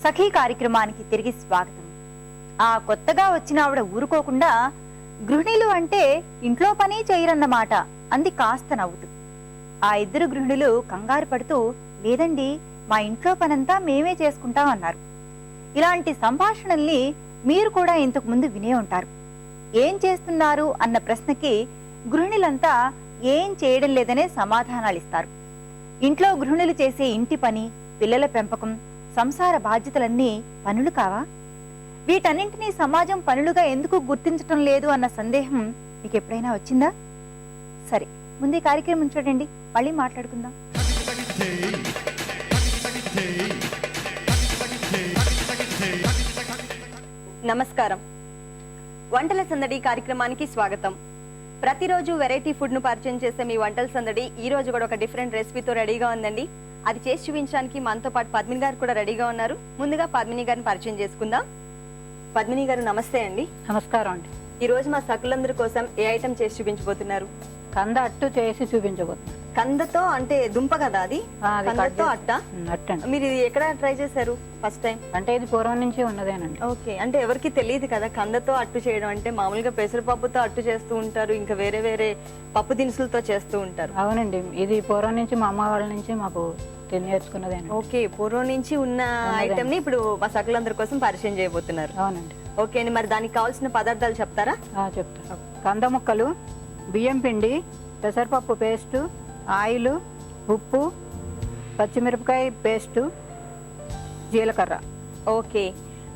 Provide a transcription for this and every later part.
సఖీ కార్యక్రమానికి తిరిగి స్వాగతం. ఆ కొత్తగా వచ్చిన ఆవిడ ఊరుకోకుండా గృహిణులు అంటే ఇంట్లో పని చేయరన్నమాట అంది కాస్త నవ్వుతూ. ఆ ఇద్దరు గృహిణులు కంగారు పడుతూ, లేదండి మా ఇంట్లో పనంతా మేమే చేసుకుంటాం అన్నారు. ఇలాంటి సంభాషణల్ని మీరు కూడా ఇంతకు ముందు వినే ఉంటారు. ఏం చేస్తున్నారు అన్న ప్రశ్నకి గృహిణులంతా ఏం చేయడం లేదనే సమాధానాలు ఇస్తారు. ఇంట్లో గృహిణులు చేసే ఇంటి పని, పిల్లల పెంపకం, సంసార బాధ్యతలన్నీ పనులు కావా? వీటన్నింటినీ సమాజం పనులుగా ఎందుకు గుర్తించటం లేదు అన్న సందేహం మీకు ఎప్పుడైనా వచ్చిందా? సరే, ముందు కార్యక్రమం చూడండి, మళ్ళీ మాట్లాడుకుందాం. నమస్కారం. వంటల సందడి కార్యక్రమానికి స్వాగతం. ప్రతిరోజు వెరైటీ ఫుడ్ ను పరిచయం చేసే మీ వంటల సందడి ఈ రోజు కూడా ఒక డిఫరెంట్ రెసిపీతో రెడీగా ఉందండి. అది చేసి చూపించడానికి మనతో పాటు పద్మిని గారు కూడా రెడీగా ఉన్నారు. ముందుగా పద్మిని గారిని పరిచయం చేసుకుందాం. పద్మిని గారు నమస్తే అండి. నమస్కారం అండి. ఈ రోజు మా సకులందరి కోసం ఏ ఐటమ్ చేసి చూపించబోతున్నారు? కంద అట్టు చేసి చూపించబోతున్నారు. కందతో అంటే దుంప కదా అది? కందతో అట్ట. మీరు ఇది ఎక్కడ ట్రై చేశారు ఫస్ట్ టైం? అంటే ఇది పూర్వం నుంచి ఉన్నదేనండి. ఓకే, అంటే ఎవరికి తెలియదు కదా కందతో అట్టు చేయడం అంటే. మామూలుగా పెసరపప్పుతో అట్టు చేస్తూ ఉంటారు, ఇంకా వేరే వేరే పప్పు దినుసులతో చేస్తూ ఉంటారు. అవునండి, ఇది పూర్వం నుంచి మా అమ్మ వాళ్ళ నుంచి మాకు నేర్చుకున్నదేనండి. ఓకే, పూర్వం నుంచి ఉన్న ఐటమ్ ని ఇప్పుడు మా సకులందరి కోసం పరిచయం చేయబోతున్నారు. అవునండి. ఓకే అండి, మరి దానికి కావాల్సిన పదార్థాలు చెప్తారా? చెప్తా. కంద ముక్కలు, బియ్యం పిండి, పెసరపప్పు పేస్టు, ఆయిల్, ఉప్పు, పచ్చిమిరపకాయ పేస్టు, జీలకర్ర. ఓకే,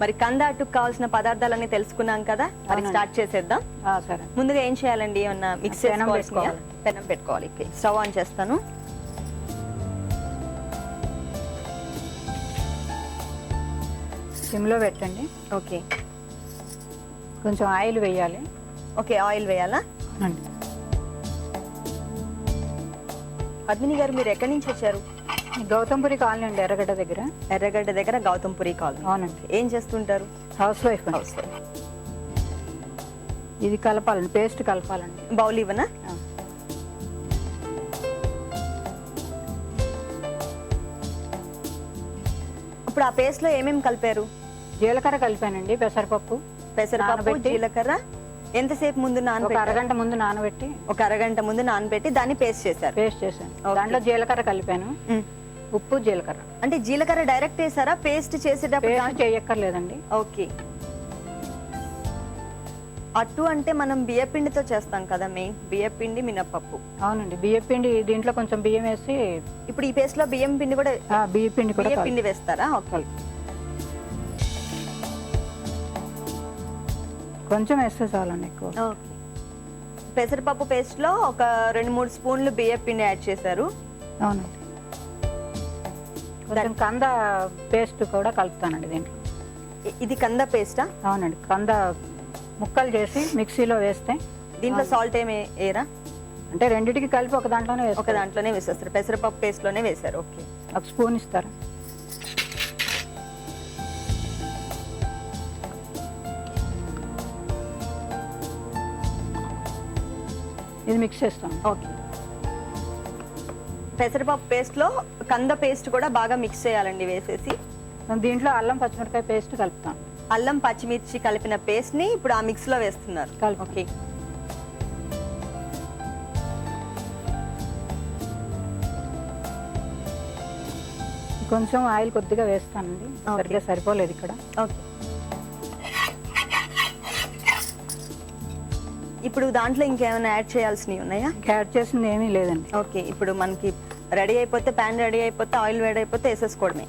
మరి కంద అట్టుకు కావాల్సిన పదార్థాలన్నీ తెలుసుకున్నాం కదా, మరి స్టార్ట్ చేసేద్దాం. సరే. ముందుగా ఏం చేయాలండి? ఏమన్నా మిక్స్ చేసుకోవాలి. పెనం పెట్టుకోవాలి. స్టవ్ ఆన్ చేస్తాను. సిమ్లో పెట్టండి. ఓకే, కొంచెం ఆయిల్ వేయాలి. ఓకే, ఆయిల్ వేయాలా? అండి. పద్మిని గారు, మీరు ఎక్కడి నుంచి వచ్చారు? గౌతంపురి కాలనీ అండి, ఎర్రగడ్డ దగ్గర. ఎర్రగడ్డ దగ్గర గౌతంపురి కాలనీ. అవునండి. ఏం చేస్తుంటారు? House wife. House wife. ఇది కలపాలండి, పేస్ట్ కలపాలండి. బౌల్ ఇవ్వనా? ఇప్పుడు ఆ పేస్ట్ లో ఏమేమి కలిపారు? జీలకర్ర కలిపానండి, పెసరపప్పు, పెసరపప్పు, జీలకర్ర. ఎంతసేపు ముందు నానబెట్టి? అరగంట ముందు నానబెట్టి. ఒక అరగంట ముందు నానబెట్టి దాన్ని పేస్ట్ చేశారు. పేస్ట్ చేశాను. దాంట్లో జీలకర్ర కలిపాను, ఉప్పు, జీలకర్ర. అంటే జీలకర్ర డైరెక్ట్ వేసారా పేస్ట్ చేసేటప్పుడు? చేయక్కర్లేదండి. ఓకే. అట్టు అంటే మనం బియ్యపిండితో చేస్తాం కదా, మెయిన్ బియ్యపిండి, మినపప్పు. అవునండి, బియ్యపిండి. దీంట్లో కొంచెం బియ్యం వేసి. ఇప్పుడు ఈ పేస్ట్ లో బియ్యం పిండి కూడా? బియ్యపిండి వేస్తారా? ఓకే, కొంచెం వేస్తే చాలండి, ఎక్కువ. ఓకే. పెసరపప్పు పేస్ట్ లో ఒక 2-3 స్పూన్లు బియ్యపిండి యాడ్ చేశారు. అవునండి. కొంచెం కంద పేస్ట్ కూడా కలుపుతానండి దీంట్లో. ఇది కంద పేస్టా? అవునండి, కంద ముక్కలు చేసి మిక్సీలో వేస్తే. దీంట్లో సాల్ట్ ఏమి వేయరా? అంటే రెండిటికి కలిపి ఒక దాంట్లోనే వేసేస్తారు. పెసరపప్పు పేస్ట్ లోనే వేశారు. ఓకే, ఒక స్పూన్ ఇస్తారు. ఇది మిక్స్ చేస్తాం. ఓకే, పెసరపప్పు పేస్ట్ లో కంద పేస్ట్ కూడా బాగా మిక్స్ చేయాలండి వేసేసి. దీంట్లో అల్లం పచ్చిమిరపకాయ పేస్ట్ కలుపుతాం. అల్లం పచ్చిమిర్చి కలిపిన పేస్ట్ ని ఇప్పుడు ఆ మిక్స్ లో వేస్తున్నారు. ఓకే, కొంచెం ఆయిల్ కొద్దిగా వేస్తానండి, సరిగ్గా సరిపోలేదు ఇక్కడ. ఓకే, ఇప్పుడు దాంట్లో ఇంకేమైనా యాడ్ చేయాల్సినవి ఉన్నాయా? యాడ్ చేసింది ఏమీ లేదండి. ఓకే, ఇప్పుడు మనకి రెడీ అయిపోతే, ప్యాన్ రెడీ అయిపోతే, ఆయిల్ వేడైపోతే వేసేసుకోవడమే.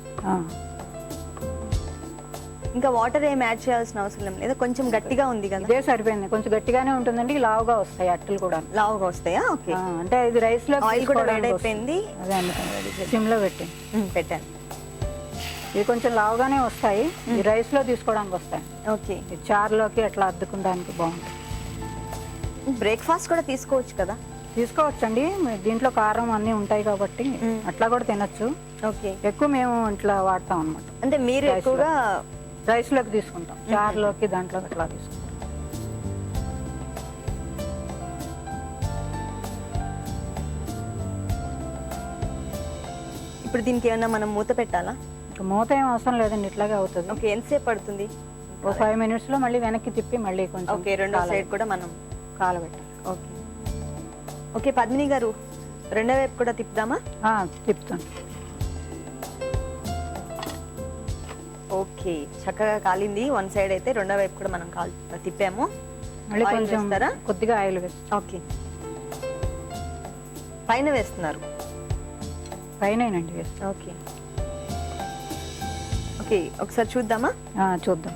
ఇంకా వాటర్ ఏం యాడ్ చేయాల్సిన అవసరం లేదా? కొంచెం గట్టిగా ఉంది కదా? ఇదే సరిపోయింది. కొంచెం గట్టిగానే ఉంటుందండి, లావుగా వస్తాయి అట్టలు కూడా. లావుగా వస్తాయా? ఓకే, అంటే ఇది రైస్ లో ఆయిల్ కూడా వేడైపోయింది. అదే అందుకని సిమ్ లో పెట్టాను. ఇది కొంచెం లావుగానే వస్తాయి, ఈ రైస్ లో తీసుకోవడానికి వస్తాయి. ఓకే, చారులోకి అట్లా అద్దుకోవడానికి బాగుంటుంది. బ్రేక్ఫాస్ట్ కూడా తీసుకోవచ్చు కదా? తీసుకోవచ్చండి, దీంట్లో కారం అన్ని ఉంటాయి కాబట్టి అట్లా కూడా తినొచ్చు. ఓకే, ఎక్కువ మేము ఇట్లా వాడతాం అనమాట. అంటే మీరు ఎక్కువగా రైస్ లోకి తీసుకుంటాం, చారులోకి దాంట్లో అట్లా తీసుకుంటాం. ఇప్పుడు దీనికి ఏమన్నా మనం మూత పెట్టాలా? ఇంకా మూత ఏం అవసరం లేదండి, ఇట్లాగే అవుతుంది. ఓకే, ఎంతసేపు పడుతుంది? ఓ 5 minutes లో మళ్ళీ వెనక్కి తిప్పి మళ్ళీ కొంచెం ఓకే, రెండో సైడ్ కూడా మనం కాలబెట్టాలి. ఓకే ఓకే పద్మిని గారు, రెండో వైపు కూడా తిప్పుదామా? తిప్పుతాను. ఓకే, చక్కగా కాలింది వన్ సైడ్ అయితే, రెండో వైపు కూడా మనం తిప్పాము. మళ్ళీ ఆయిల్ కొంచెం వేస్తారా? కొద్దిగా ఆయిల్ వేస్తాం. ఓకే, పైన వేస్తున్నారు? పైనేనండి వేస్తాం. ఓకే ఓకే, ఒకసారి చూద్దామా? చూద్దాం.